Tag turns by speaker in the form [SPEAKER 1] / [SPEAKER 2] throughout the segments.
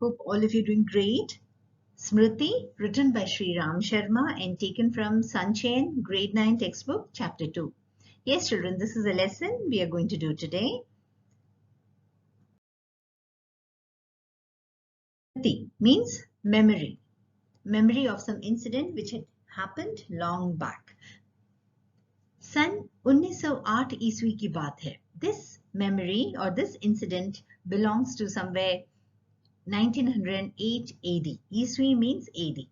[SPEAKER 1] Hope all of you are doing great. Smriti, written by Sri Ram Sharma and taken from Sanchayan, grade 9 textbook, chapter 2. Yes, children, this is a lesson we are going to do today. Smriti means memory. Memory of some incident which had happened long back. सन 1908 ईस्वी की बात है. This memory or this incident belongs to somewhere 1908 AD. ईस्वी means AD.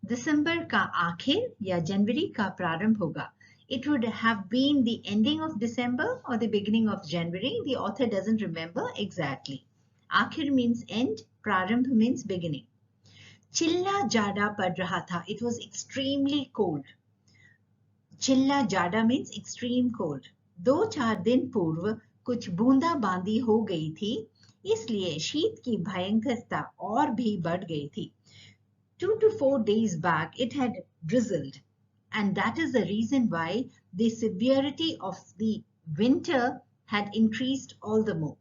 [SPEAKER 1] दिसंबर का आखिर या जनवरी का प्रारंभ होगा. It would have been the ending of December or the beginning of January. The author doesn't remember exactly. आखिर means end, प्रारंभ means beginning. चिल्ला जाड़ा पड़ रहा था. It was extremely cold. चिल्ला जाड़ा means extreme cold. 2-4 दिन पूर्व कुछ बूंदाबांदी हो गई थी, इसलिए शीत की भयंकरता और भी बढ़ गई थी. 2 to 4 days back it had drizzled, and that is the reason why the severity of the winter had increased all the more.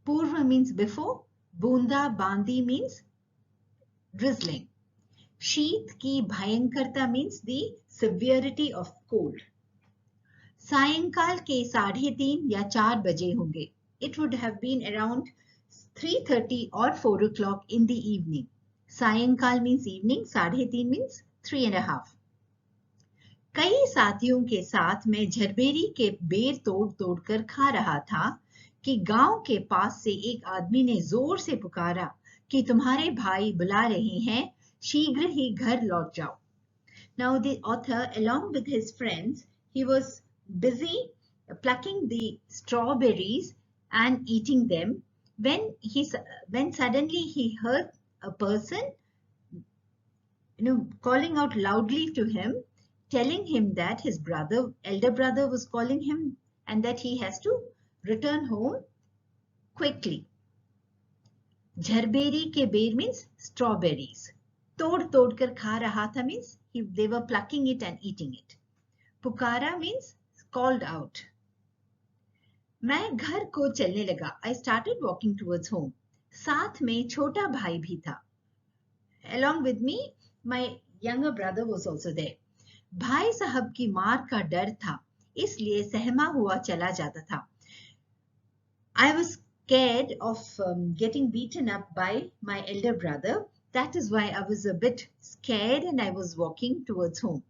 [SPEAKER 1] Purva means before, bunda bandi means drizzling. Sheet ki bhayankarta means the severity of cold. सायंकाल के 3:30 या 4 बजे होंगे. It would have been around 3:30 or 4 o'clock in the evening. सायंकाल means evening, 3:30 means 3:30. कई साथियों के साथ मैं झरबेरी के बेर तोड़ तोड़ कर खा रहा था कि गांव के पास से एक आदमी ने जोर से पुकारा कि तुम्हारे भाई बुला रहे हैं, शीघ्र ही घर लौट जाओ. Now the author, along with his friends, he was busy plucking the strawberries and eating them when suddenly he heard a person calling out loudly to him, telling him that his elder brother was calling him and that he has to return home quickly. झरबेरी के बेर means strawberries. तोड़ तोड़ कर खा रहा था means they were plucking it and eating it. पुकारा means called out. मैं घर को चलने लगा. I started walking towards home. साथ में छोटा भाई भी था. Along with me, my younger brother was also there. भाई साहब की मार का डर था, इसलिए सहमा हुआ चला जाता था. I was scared of getting beaten up by my elder brother. That is why I was a bit scared and I was walking towards home.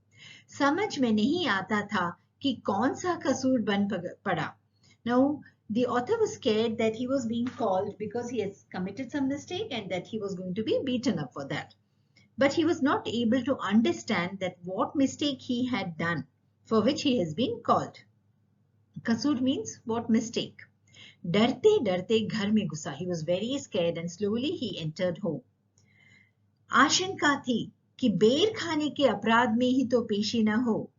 [SPEAKER 1] समझ में नहीं आता था कि कौन सा कसूर बन पड़ा. Now, the author was scared that he was being called because he has committed some mistake and that he was going to be beaten up for that. But he was not able to understand that what mistake he had done for which he has been called. Kasur means what mistake. डरते डरते घर में घुसा. He was very scared and slowly he entered home. आशंका थी कि बेर खाने के अपराध में ही तो पेशी न हो.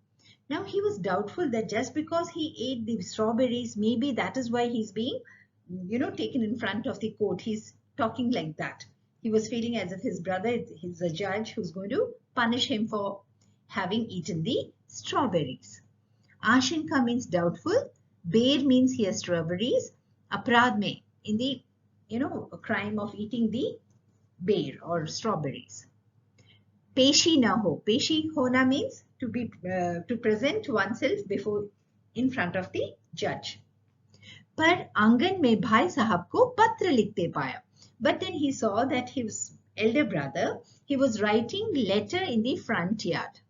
[SPEAKER 1] Now he was doubtful that just because he ate the strawberries, maybe that is why he's being, taken in front of the court. He's talking like that. He was feeling as if his brother is a judge who's going to punish him for having eaten the strawberries. Ashanka means doubtful. Bear means he has strawberries. Aprad mein, in the, a crime of eating the bear or strawberries. Peshi na ho. Peshi hona means to present oneself before in front of the judge. पर आंगन में भाई साहब को पत्र लिखते पाया. But then he saw that his elder brother, he was writing letter in the front yard.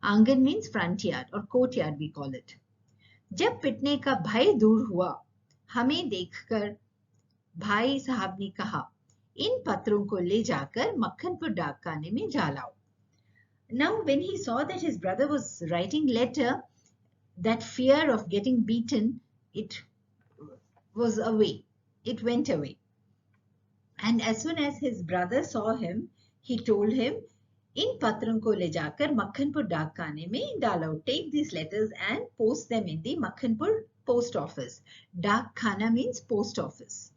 [SPEAKER 1] आंगन means front yard or courtyard we call it. जब पिटने का भय दूर हुआ, हमें देखकर भाई साहब ने कहा, इन पत्रों को ले जाकर मक्खनपुर डाकखाने में जा लाओ. Now when he saw that his brother was writing letter, that fear of getting beaten, it was away. It went away. And as soon as his brother saw him, he told him, इन पत्रों को ले जाकर मक्खनपुर डाकखाने में डालो. Take these letters and post them in the Makhanpur post office. Dakkhana means post office.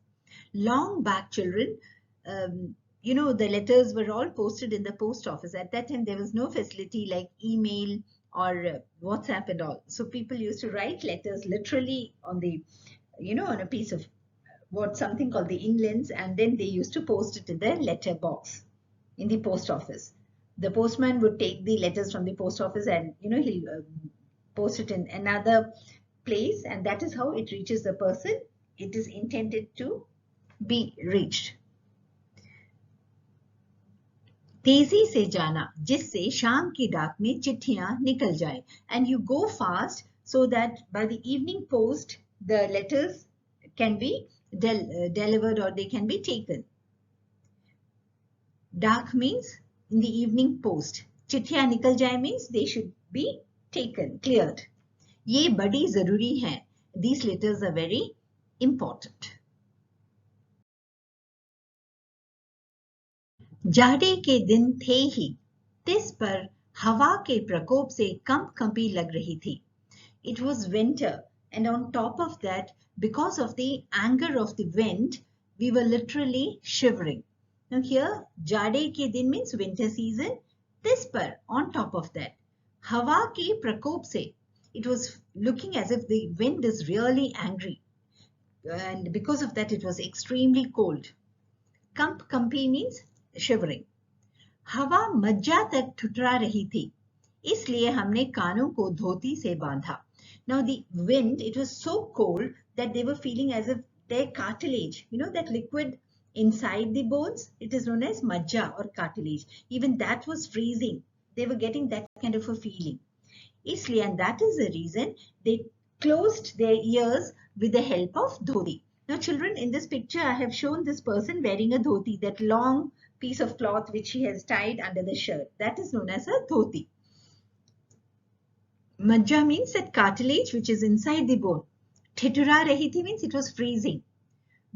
[SPEAKER 1] Long back, children, the letters were all posted in the post office. At that time, there was no facility like email or WhatsApp and all. So people used to write letters literally on the, on a piece of what something called the inlands, and then they used to post it in the letter box in the post office. The postman would take the letters from the post office and he'll post it in another place, and that is how it reaches the person it is intended to be reached. तेजी से जाना जिससे शाम की डाक में चिट्ठियां निकल जाए, and you go fast so that by the evening post the letters can be delivered or they can be taken. Dak means in the evening post. चिट्ठियां निकल जाए means they should be taken, cleared. ये बड़ी जरूरी हैं. These letters are very important. जाड़े के दिन थे ही, तिस पर हवा के प्रकोप से कंपी लग रही थी. It was winter, and on top of that, because of the anger of the wind, we were literally shivering. Now here, जाड़े के दिन means winter season. तिस पर, on top of that, हवा के प्रकोप से, it was looking as if the wind is really angry, and because of that it was extremely cold. कंपी means shivering. हवा मज्जा तक ठुठरा रही थी, इसलिए हमने कानों को धोती से बांधा. Now the wind, it was so cold that they were feeling as if their cartilage, that liquid inside the bones, it is known as majja or cartilage, even that was freezing. They were getting that kind of a feeling. इसलिए, and that is the reason they closed their ears with the help of dhoti. Now children, in this picture I have shown this person wearing a dhoti, that long piece of cloth which he has tied under the shirt. That is known as a dhoti. Majja means that cartilage which is inside the bone. Thitura rahi thi means it was freezing.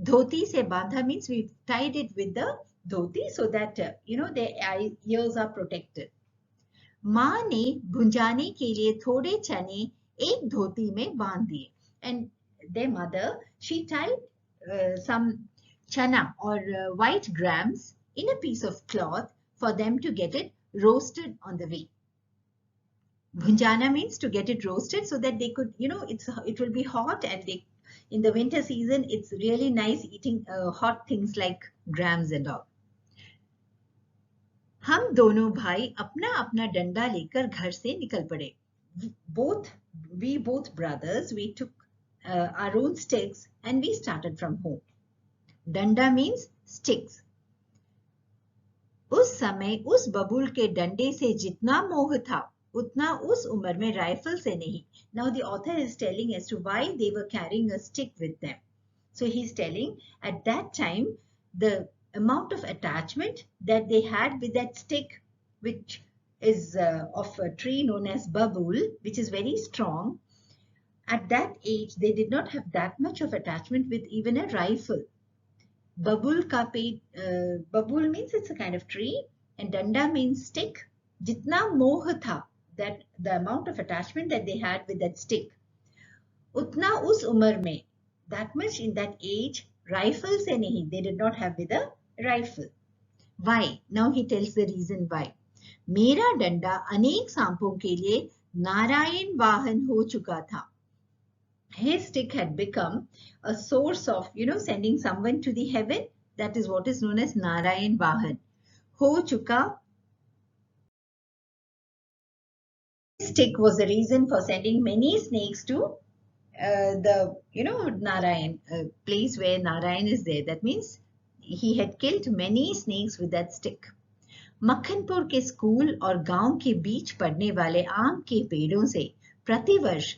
[SPEAKER 1] Dhoti se bandha means we tied it with the dhoti so that their ears are protected. माँ ने भुंजाने के लिए थोड़े चने एक धोती में बांध दिए. And their mother, she tied some chana or white grams in a piece of cloth for them to get it roasted on the way. Bhunjana means to get it roasted so that they could, it will be hot, and in the winter season, it's really nice eating hot things like grams and all. हम दोनों भाई अपना अपना डंडा लेकर घर से निकल पड़े. We both brothers, we took our own sticks and we started from home. Danda means sticks. उस समय उस बबूल के डंडे से जितना मोह था, उतना उस उम्र में राइफल से नहीं. Now the author is telling as to why they were carrying a stick with them. So he's telling at that time the amount of attachment that they had with that stick, which is of a tree known as babul, which is very strong. At that age, they did not have that much of attachment with even a rifle. Babul babul means it's a kind of tree, and danda means stick. Jitna moh tha, that the amount of attachment that they had with that stick. Utna us umar mein, that much in that age, rifle se nahi, they did not have with a rifle. Why? Now he tells the reason why. मेरा डंडा अनेक सांपों के लिए नारायण वाहन हो चुका था. His stick had become a source of, sending someone to the heaven. That is what is known as Narayan Vahan. Ho chuka. His stick was the reason for sending many snakes to the, Narayan, place where Narayan is there. That means he had killed many snakes with that stick. Makhanpur के school और गांव के बीच पड़ने वाले आम के पेड़ों से प्रतिवर्ष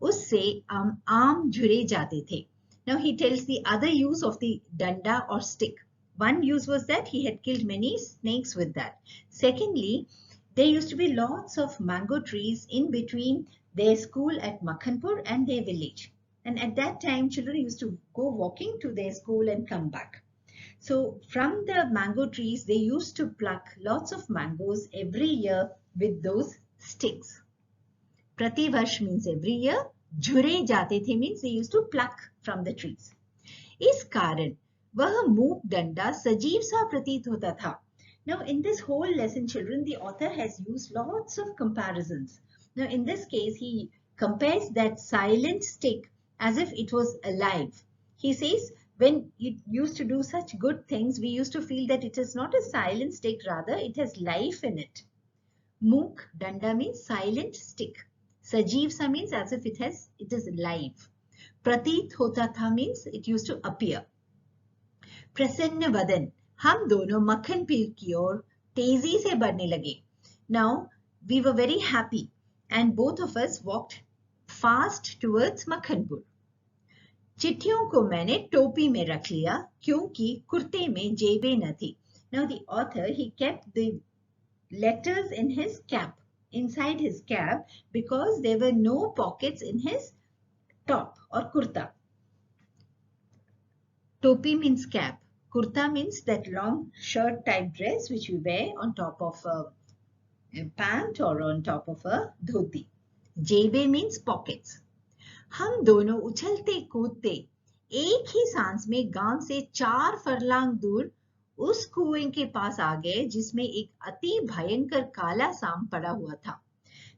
[SPEAKER 1] उससे आम झुरे जाते थे. Now he tells the other use of the danda or stick. One use was that he had killed many snakes with that. Secondly, there used to be lots of mango trees in between their school at Makhanpur and their village. And at that time, children used to go walking to their school and come back. So from the mango trees, they used to pluck lots of mangoes every year with those sticks. Prativarsh means every year. Jhure jate the means they used to pluck from the trees. इस कारण वह मूक डंडा सजीव सा प्रतीत होता था. Now in this whole lesson, children, the author has used lots of comparisons. Now in this case, he compares that silent stick as if it was alive. He says, when it used to do such good things, we used to feel that it is not a silent stick, rather it has life in it. Mook, danda means silent stick. Sajeev sa means as if it is live. Prateet hota tha means it used to appear. प्रसन्न वदन, हम दोनों मक्खन पीर की ओर तेजी से बढ़ने लगे. Now we were very happy and both of us walked fast towards Makhanpur. चिट्ठियों को मैंने टोपी में रख लिया क्योंकि कुर्ते में जेबें न थी. Now the author, he kept the letters in his cap, inside his cap, because there were no pockets in his top or kurta. Topi means cap. Kurta means that long shirt type dress which we wear on top of a pant or on top of a dhoti. Jebe means pockets. हम दोनों उछलते कूदते एक ही सांस में गांव से 4 furlong दूर उस कुएं के पास आ गए जिसमें एक अति भयंकर काला सांप पड़ा हुआ था.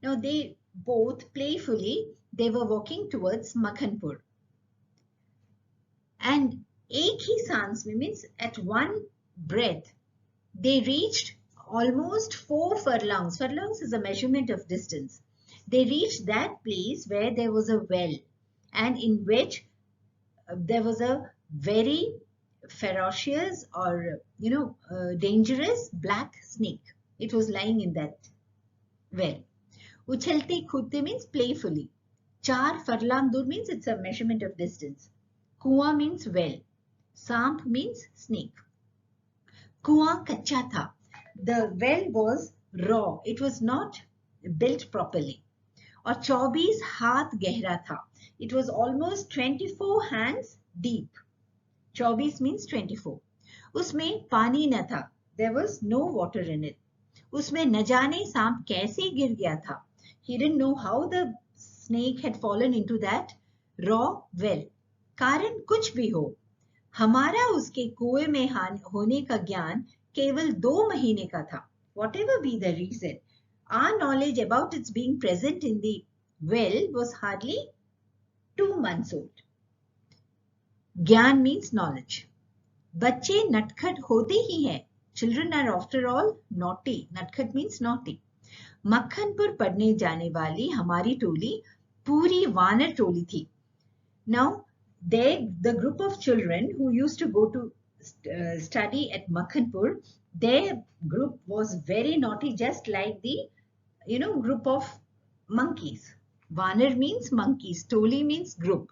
[SPEAKER 1] Now they both playfully, they were walking towards Makhanpur. And एक ही सांस में means at one breath they reached almost 4 furlongs. Furlongs is a measurement of distance. They reached that place where there was a well and in which there was a very ferocious or dangerous black snake. It was lying in that well. Uchhalte kudte means playfully. 4 furlong dur means it's a measurement of distance. Kuan means well. Samp means snake. Kuan kacha tha. The well was raw. It was not built properly. Aur 24 haath gehra tha. It was almost 24 hands deep. 24 means 24. Usme pani na tha. There was no water in it. Usme na jaane सांप कैसे गिर गया था. He didn't know how the snake had fallen into that raw well. कारण कुछ भी हो, हमारा उसके कुएं में होने का ज्ञान केवल 2 महीने का था. Whatever be the reason, our knowledge about its being present in the well was hardly 2 months old. ज्ञान means knowledge. बच्चे नटखट होते ही हैं. Children are after all naughty. नटखट means naughty. मक्खनपुर पढ़ने जाने वाली हमारी टोली पूरी वानर टोली थी. Now the group of children who used to go to study at Makhanpur, their group was very naughty, just like the group of monkeys. Vanar means monkeys, toli means group.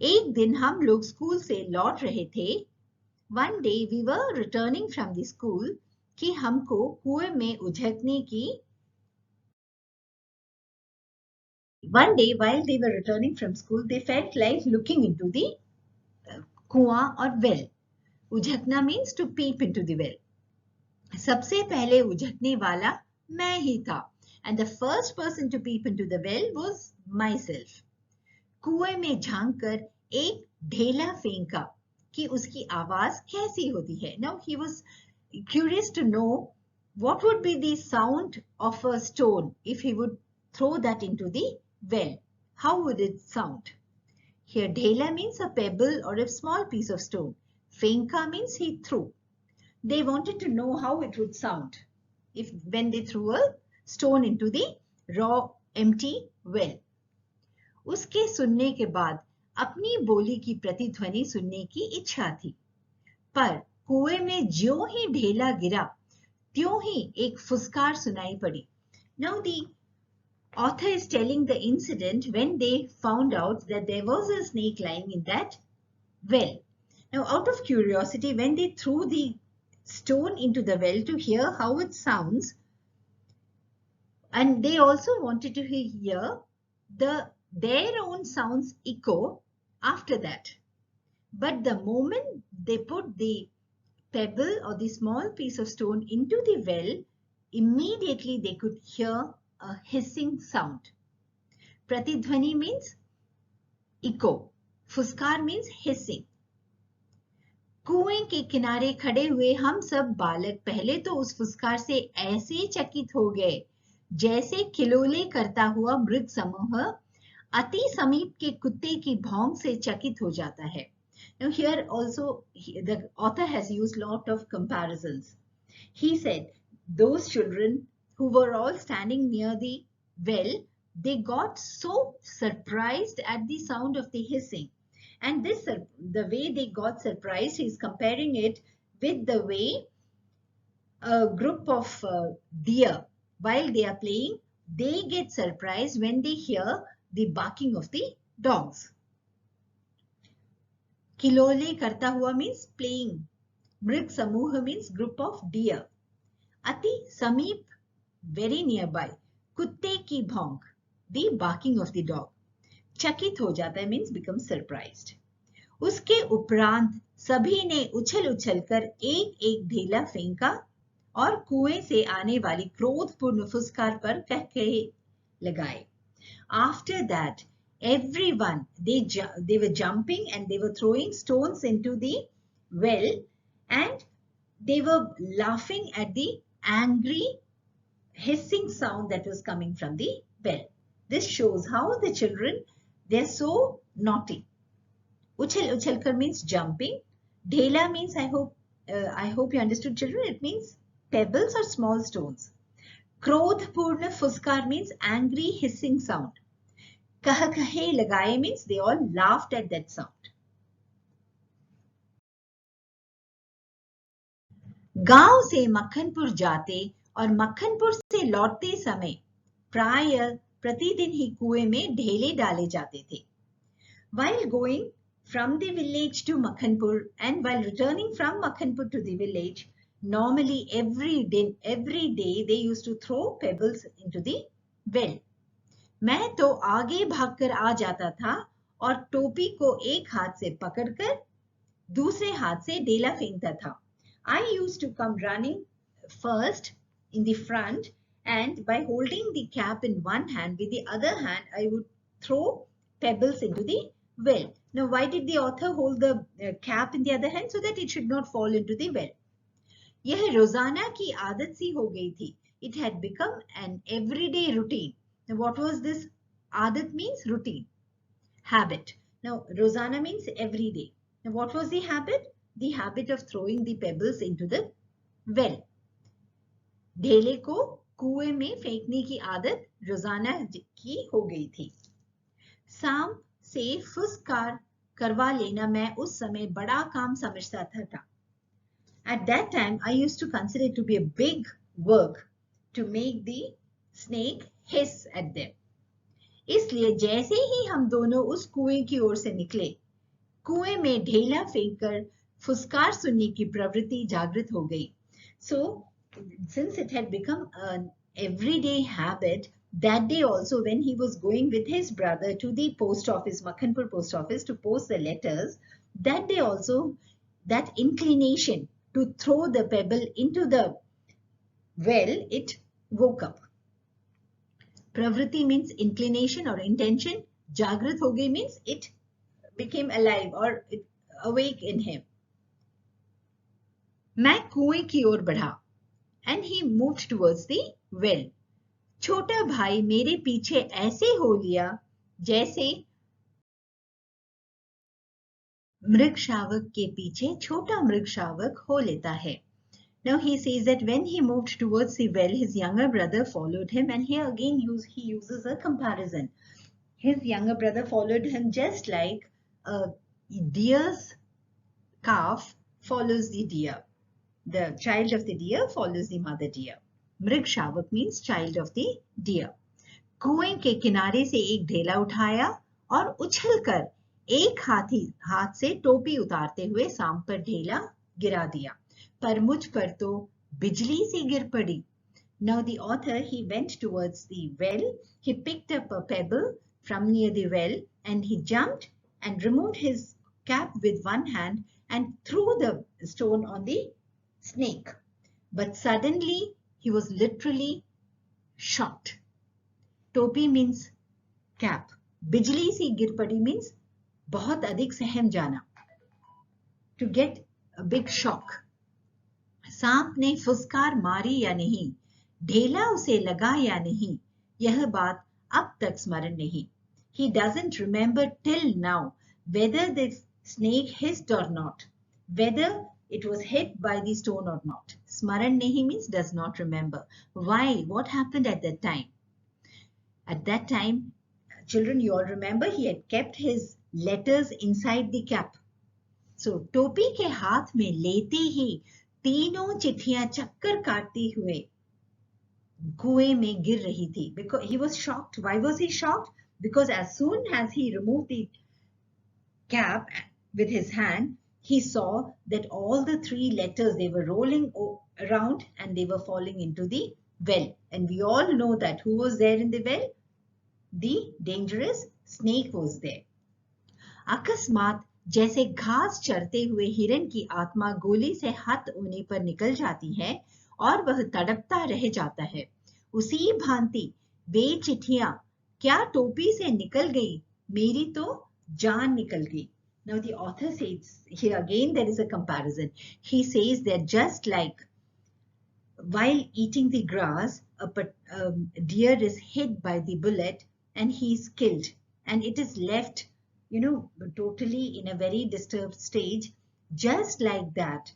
[SPEAKER 1] एक दिन हम लोग स्कूल से लौट रहे थे. One day we were returning from the school कि हमको कुएं में उझकने की. One day while they were returning from school, they felt like looking into the कुआं or well. उझकना means to peep into the well. सबसे पहले उझकने वाला मैं ही था. And the first person to peep into the well was myself. कुएं में झांक कर एक ढेला फेंका कि उसकी आवाज कैसी होती है. Now he was curious to know what would be the sound of a stone if he would throw that into the well. How would it sound? Here ढेला means a pebble or a small piece of stone. Fenka means he threw. They wanted to know how it would sound when they threw a stone into the raw empty well. उसके सुनने के बाद अपनी बोली की प्रतिध्वनि सुनने की इच्छा थी. पर कुएं में ज्यों ही ढेला गिरा त्यों ही एक फुसकार सुनाई पड़ी. Now the author is telling the incident when they found out that there was a snake lying in that well. Now out of curiosity, when they threw the stone into the well to hear how it sounds, and they also wanted to hear their own sounds echo after that. But the moment they put the pebble or the small piece of stone into the well, immediately they could hear a hissing sound. Pratidhwani means echo. Fuskar means hissing. कुएं के किनारे खड़े हुए हम सब बालक पहले तो उस फुसकार से ऐसे चकित हो गए जैसे खिलौले करता हुआ मृग समूह अति समीप के कुत्ते की भौंक से चकित हो जाता है. Now here also the author has used lot of comparisons. He said those children who were all standing near the well, they got so surprised at the sound of the hissing. And the way they got surprised, he's comparing it with the way a group of deer, while they are playing, they get surprised when they hear the barking of the dogs. Kilole karta hua means playing. Mrig samuha means group of deer. Ati sameep, very nearby. Kutte ki bhonk, the barking of the dog. Chakit ho jata means become surprised. उसके उपरांत सभी ने उछल उछलकर एक एक ढेला फेंका और कुएं से आने वाली क्रोधपूर्ण फुसकार पर कहकहे लगाए. After that, everyone, they were jumping and they were throwing stones into the well, and they were laughing at the angry hissing sound that was coming from the well. This shows how the children, they're so naughty. Uchal uchalkar means jumping. Dhela means, I hope you understood, children. It means pebbles or small stones. Krodhpurna fuskar means angry hissing sound. Kah kahe lagaye means they all laughed at that sound. गांव से मक्खनपुर जाते और मक्खनपुर से लौटते समय प्राय प्रतिदिन ही कुएं में ढेले डाले जाते थे. While going from the village to Makhanpur and while returning from Makhanpur to the village, normally every day they used to throw pebbles into the well. मैं तो आगे भागकर आ जाता था और टोपी को एक हाथ से पकड़कर दूसरे हाथ से ढेला फेंकता था. I used to come running first in the front, and by holding the cap in one hand, with the other hand I would throw pebbles into the well. Now, why did the author hold the cap in the other hand? So that it should not fall into the well. यह रोजाना की आदत सी हो गई थी. It had become an everyday routine. Now, what was this? Adat means routine, habit. Now, rozana means every day. Now, what was the habit? The habit of throwing the pebbles into the well. ढेले को कुएं में फेंकने की आदत रोजाना की हो गई थी. शाम से फुसकार करवा लेना मैं उस समय बड़ा काम समझता था. At that time, I used to consider it to be a big work to make the snake hiss at them. इसलिए जैसे ही हम दोनों उस कुएं की ओर से निकले, कुएं में ढेला फेंककर फुसकार सुनने की प्रवृत्ति जागृत हो गई. So, since it had become an everyday habit, that day also when he was going with his brother to the post office, Makhanpur post office, to post the letters, that day also that inclination to throw the pebble into the well, it woke up. Pravritti means inclination or intention. Jagrat ho gayi means it became alive or it awake in him. मैं कुएं की ओर बढ़ा, and he moved towards the well. छोटा भाई मेरे पीछे ऐसे हो लिया जैसे मृग शावक के पीछे छोटा मृग शावक हो लेता है. Now he says that when he moved towards the well, his younger brother followed him, and here again he uses a comparison. His younger brother followed him just like a deer's calf follows the deer. The child of the deer follows the mother deer. मृग शावक means child of the deer. कुएं के किनारे से एक ढेला उठाया और उछलकर एक हाथ से टोपी उतारते हुए सांप पर ढेला गिरा दिया, पर मुझ पर तो बिजली सी गिर पड़ी. Now the author, he went towards the well, he picked up a pebble from near the well and he jumped and removed his cap with one hand and threw the stone on the snake. But suddenly he was literally shocked. Topi means cap. Bijli si gir padi means बहुत अधिक सहम जाना. To get a big shock. सांप ने फुसकार मारी या नहीं, ढेला उसे लगा या नहीं, यह बात अब तक स्मरण नहीं. He doesn't remember till now whether the snake hissed or not, whether it was hit by the stone or not. Smaran nahi means does not remember. Why? What happened at that time? At that time, children, you all remember he had kept his letters inside the cap. So टोपी के हाथ में लेते ही तीनों चिट्ठियां चक्कर काटती हुए कुएं में गिर रही थी. Because he was shocked. Why was he shocked? Because as soon as he removed the cap with his hand, he saw that all the three letters, they were rolling around and they were falling into the well. And we all know that who was there in the well? The dangerous snake was there. अकस्मात जैसे घास चरते हुए हिरन की आत्मा गोली से हत होने पर निकल जाती है और वह तड़पता रह जाता है, उसी भांति वे चिट्ठियां क्या टोपी से निकल गई, मेरी तो जान निकल गई. Now the author says, here again there is a comparison. He says that just like while eating the grass, a deer is hit by the bullet and he is killed, and it is left, totally in a very disturbed stage. Just like that,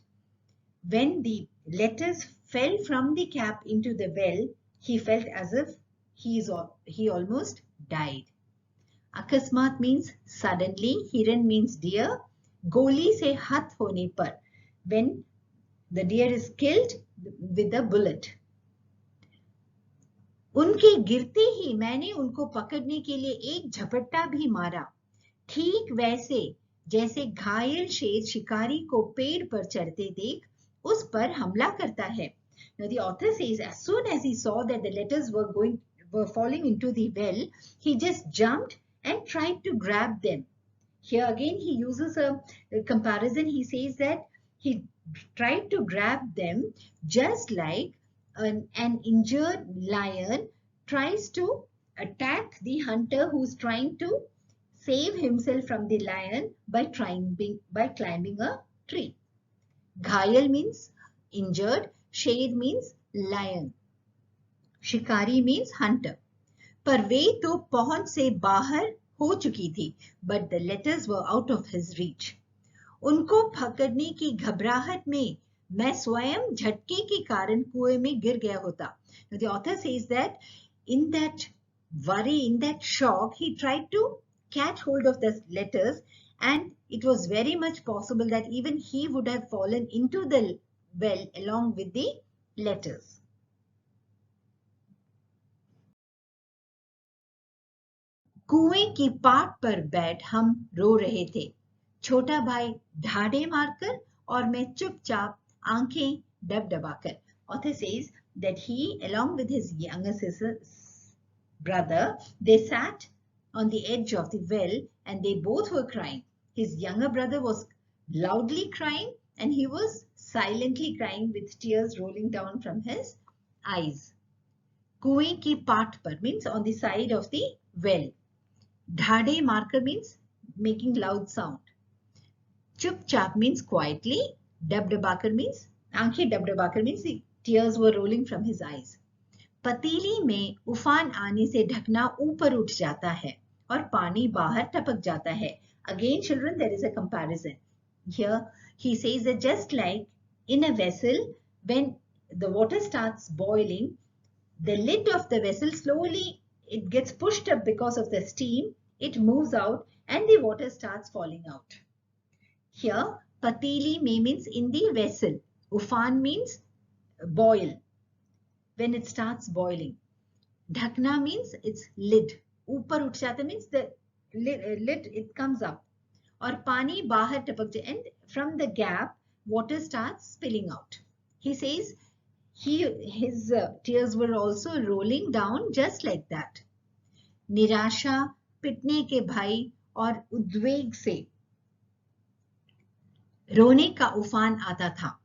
[SPEAKER 1] when the letters fell from the cap into the well, he felt as if he almost died. Akasmat means suddenly, hiran means deer, goli se hath hone par, when the deer is killed with a bullet. उनके गिरते ही मैंने उनको पकड़ने के लिए एक झपट्टा भी मारा, ठीक वैसे जैसे घायल शेर शिकारी को पेड़ पर चढ़ते देख उस पर हमला करता है. Now the author says, as soon as he saw that the letters were falling into the well, he just jumped and tried to grab them. Here again he uses a comparison. He says that he tried to grab them just like an injured lion tries to attack the hunter who's trying to save himself from the lion by climbing a tree. Ghayal means injured, sher means lion, shikari means hunter. पर वे तो पहुंच से बाहर हो चुकी थी, but the letters were out of his reach. उनको पकड़ने की घबराहट में मैं स्वयं झटके के कारण कुएं में गिर गया होता. Now the author says that in that worry, in that shock, he tried to catch hold of the letters, and it was very much possible that even he would have fallen into the well along with the letters. कुएं की पाट पर बैठ हम रो रहे थे, छोटा भाई ढाढ़े मारकर और मैं चुपचाप आंखें डबडबाकर. Author says that he, along with his younger brother, they sat on the edge of the well and they both were crying. His younger brother was loudly crying and he was silently crying with tears rolling down from his eyes. कुएं की पाट पर means on the side of the well. Dhade marker means making loud sound. Chupchap means quietly. Dabdabakar means aankhe dabdabakar means the tears were rolling from his eyes. पतीली में उफान आने से ढकना ऊपर उठ जाता है और पानी बाहर टपक जाता है. Again, children, there is a comparison. Here he says that just like in a vessel, when the water starts boiling, the lid of the vessel slowly it gets pushed up because of the steam. It moves out and the water starts falling out. Here, patili mein means in the vessel. Ufan means boil. When it starts boiling. Dhakna means its lid. Upar uth jata means the lid it comes up. Or pani bahar tapak jata, and from the gap water starts spilling out. He says his tears were also rolling down just like that. निराशा, पिटने के भय और उद्वेग से रोने का उफान आता था.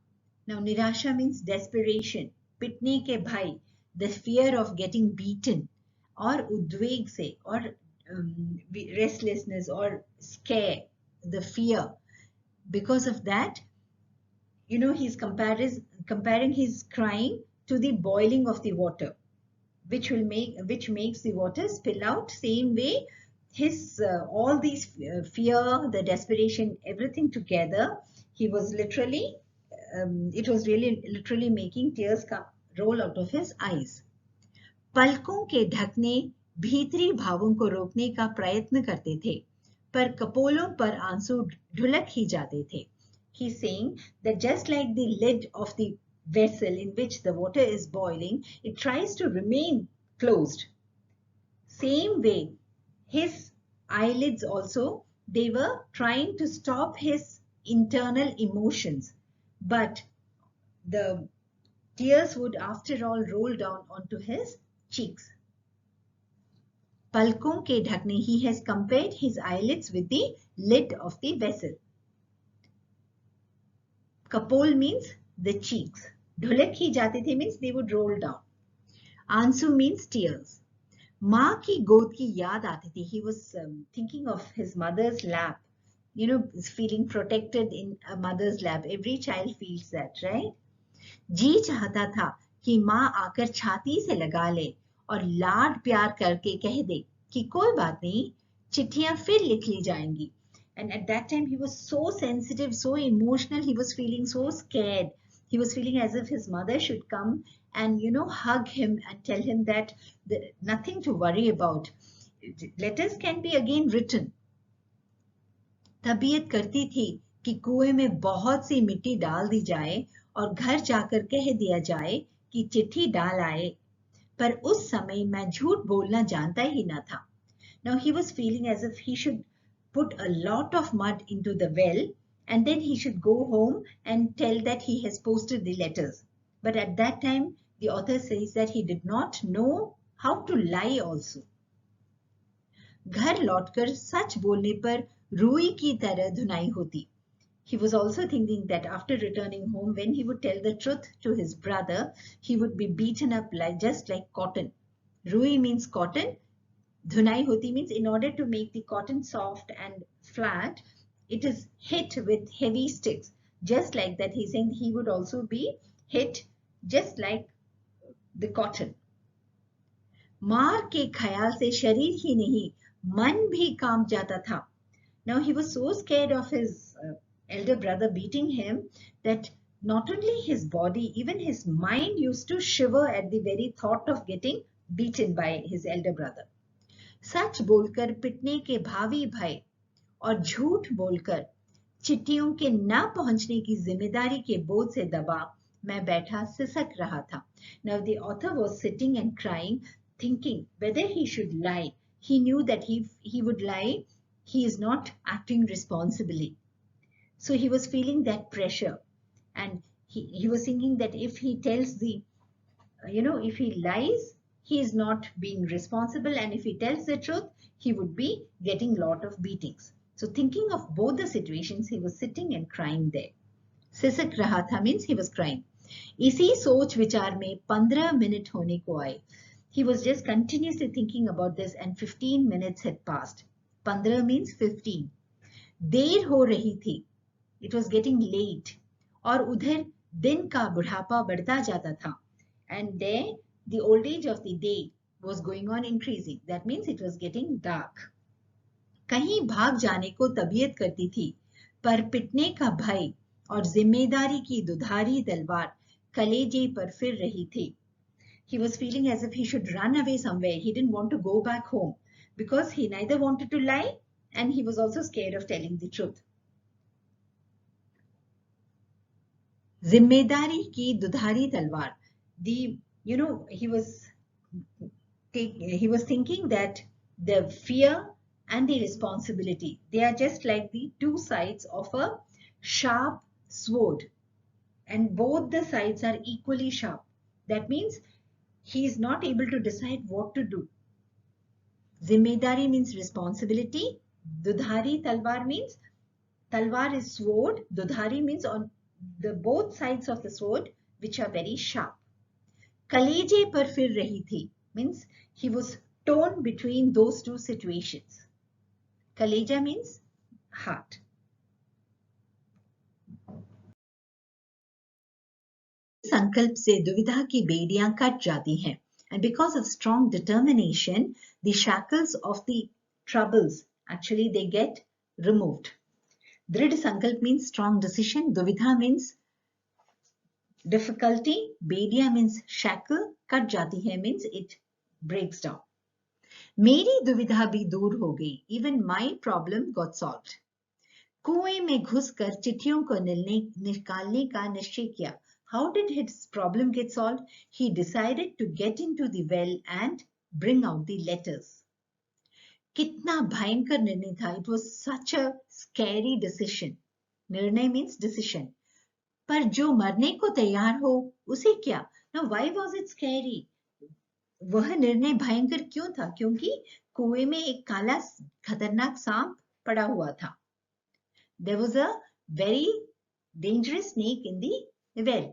[SPEAKER 1] Now निराशा means desperation. पिटने के भय, the fear of getting beaten. और उद्वेग से, or restlessness or scare, the fear. Because of that, he's comparing his crying to the boiling of the water, which makes the water spill out. Same way, his all these fear, the desperation, everything together, he was literally, it was really literally making tears roll out of his eyes. पलकों के ढकने भीतरी भावों को रोकने का प्रयत्न करते थे, पर कपोलों पर आंसू ढुलक ही जाते थे. He's saying that just like the lid of the vessel in which the water is boiling, it tries to remain closed. Same way, his eyelids also, they were trying to stop his internal emotions, but the tears would after all roll down onto his cheeks. Palkon ke dhakne, he has compared his eyelids with the lid of the vessel. Kapol means the cheeks. Dhulak hi jate the means they would roll down. Ansu means tears. माँ की गोद की याद आती थी. He was thinking of his mother's lap. You know, feeling protected in a mother's lap. Every child feels that, right? जी चाहता था कि माँ आकर छाती से लगा ले और लाड प्यार करके कह दे कि कोई बात नहीं, चिट्ठियां फिर लिख ली जाएंगी. And at that time he was so sensitive, so emotional. He was feeling so scared. He was feeling as if his mother should come and, you know, hug him and tell him that nothing to worry about. Letters can be again written. तबीयत करती थी कि कुएं में बहुत सी मिट्टी डाल दी जाए और घर जाकर कह दिया जाए कि चिट्ठी डाल आए, पर उस समय मैं झूठ बोलना जानता ही न था. Now he was feeling as if he should put a lot of mud into the well and then he should go home and tell that he has posted the letters. But at that time, the author says that he did not know how to lie also. घर लौटकर सच बोलने पर रूई की तरह धुनाई होती. He was also thinking that after returning home, when he would tell the truth to his brother, he would be beaten up just like cotton. Rui means cotton. Dhunai hoti means in order to make the cotton soft and flat, it is hit with heavy sticks. Just like that, he's saying he would also be hit just like the cotton. मार के ख्याल से शरीर ही नहीं, मन भी कांप जाता था. Now he was so scared of his elder brother beating him that not only his body, even his mind used to shiver at the very thought of getting beaten by his elder brother. सच बोलकर पिटने के भावी भय और झूठ बोलकर चिट्ठियों के न पहुंचने की जिम्मेदारी के बोझ से दबा मैं बैठा सिसक रहा था. Now the author was sitting and crying, thinking whether he should lie. He knew that he would lie, he is not acting responsibly. So he was feeling that pressure, and he was thinking that if he tells the, if he lies, he is not being responsible, and if he tells the truth, he would be getting lot of beatings. So thinking of both the situations, he was sitting and crying there. सिसक रहा था means he was crying. इसी सोच विचार में 15 minute होने को आए. He was just continuously thinking about this and 15 minutes had passed. 15 means 15. देर हो रही थी. It was getting late. और उधर दिन का बुढ़ापा बढ़ता जाता था. And there the old age of the day was going on increasing. That means it was getting dark. कहीं भाग जाने को तबीयत करती थी, पर पिटने का भय और जिम्मेदारी की दुधारी तलवार कलेजे पर फिर रही थी. He was feeling as if he should run away somewhere. He didn't want to go back home because he neither wanted to lie and he was also scared of telling the truth. जिम्मेदारी की दुधारी तलवार. He was thinking that the fear and the responsibility, they are just like the two sides of a sharp sword, and both the sides are equally sharp. That means he is not able to decide what to do. Zimmedari means responsibility. Dudhari talwar means, talwar is sword. Dudhari means on the both sides of the sword, which are very sharp. Kaleje par fir rahi thi means he was torn between those two situations. Kaleja means heart. संकल्प से दुविधा की बेड़ियां cut जाती हैं, and because of strong determination, the shackles of the troubles, actually they get removed. Drid sankalp means strong decision. Duvidha means difficulty. Bedya means shackle. Kat jati hai means it breaks down. मेरी दुविधा भी दूर हो गई. Even my problem got solved. कुएं में घुसकर चिट्ठियों को निकालने का निश्चय किया. How did his problem get solved? He decided to get into the well and bring out the letters. कितना भयंकर निर्णय था. It was such a scary decision. निर्णय means decision. पर जो मरने को तैयार हो उसे क्या? Now why was it scary? वह निर्णय भयंकर क्यों था? क्योंकि कुएं में एक काला खतरनाक सांप पड़ा हुआ था. There was a very dangerous snake in the well.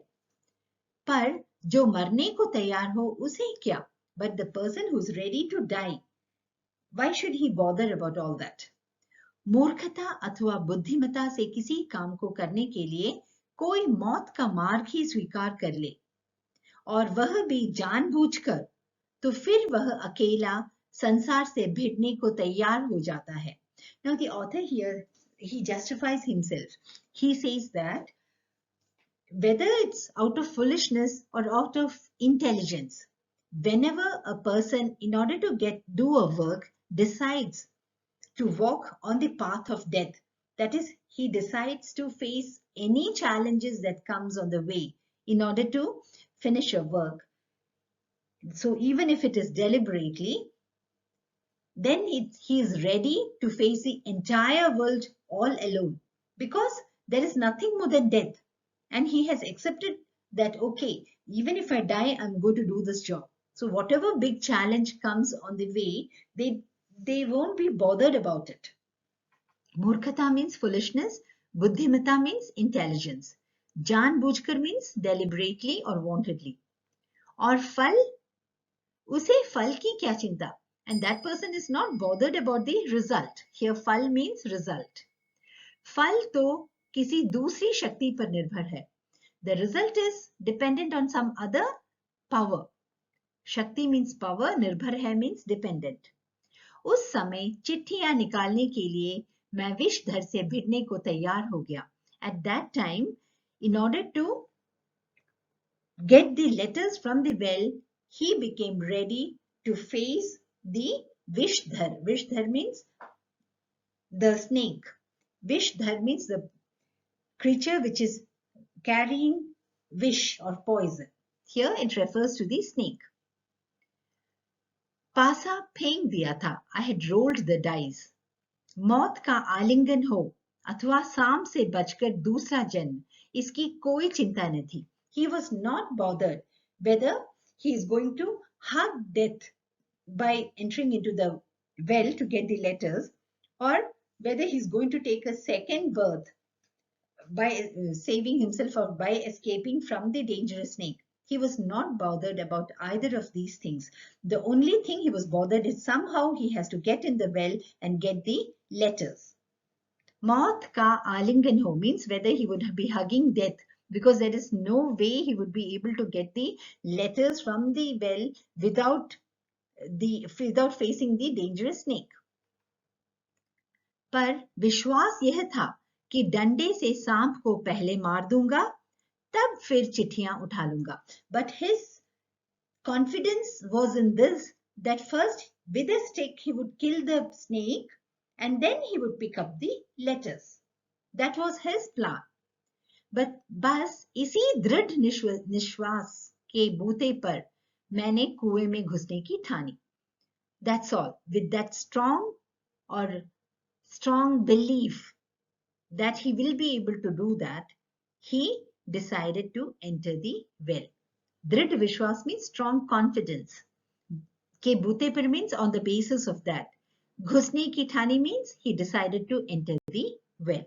[SPEAKER 1] पर जो मरने को तैयार हो उसे क्या? But the person who's ready to die, why should he bother about all that? मूर्खता अथवा बुद्धिमता से किसी काम को करने के लिए कोई मौत का मार्ग ही स्वीकार कर ले और वह भी जानबूझकर, तो फिर वह अकेला संसार से भिड़ने को तैयार हो जाता है. Now the author here, he justifies himself. He says that whether it's out of foolishness or out of intelligence, whenever a person, in order to do a work, decides to walk on the path of death, that is, he decides to face any challenges that comes on the way in order to finish a work. So even if it is deliberately, then he is ready to face the entire world all alone, because there is nothing more than death. And he has accepted that, okay, even if I die, I'm going to do this job. So whatever big challenge comes on the way, they won't be bothered about it. Murkhata means foolishness. Buddhimata means intelligence. Janbujkar means deliberately or wantedly. Or fal, उसे फल की क्या चिंता? And that person is not bothered about the result. Here fal means result. फल तो किसी दूसरी शक्ति पर निर्भर है. The result is dependent on some other power. शक्ति means power, निर्भर है means dependent. उस समय चिट्ठियां निकालने के लिए मैं विषधर से भिड़ने को तैयार हो गया. At that time, in order to get the letters from the well, he became ready to face the Vishdhar. Vishdhar means the snake. Vishdhar means the creature which is carrying vish or poison. Here it refers to the snake. पासा फेंक दिया था. I had rolled the dice. मौत का आलिंगन हो अथवा सांप से बचकर दूसरा जन्म, इसकी कोई चिंता न थी. He was not bothered whether he is going to hug death by entering into the well to get the letters, or whether he is going to take a second birth by saving himself or by escaping from the dangerous snake. He was not bothered about either of these things. The only thing he was bothered is somehow he has to get in the well and get the letters. Maut ka alingan ho means whether he would be hugging death, because there is no way he would be able to get the letters from the well without facing the dangerous snake. पर विश्वास यह था कि डंडे से सांप को पहले मार दूंगा, तब फिर चिट्ठियां उठा लूंगा. But his confidence was in this, that first with a stick he would kill the snake and then he would pick up the letters. That was his plan. But बस इसी दृढ़ निश्वास के बूते पर मैंने कुएं में घुसने की ठानी. That's all. With that strong belief that he will be able to do that, he decided to enter the well. Drid Vishwas means strong confidence. Ke bute par means on the basis of that. Ghusne ki thani means he decided to enter the well.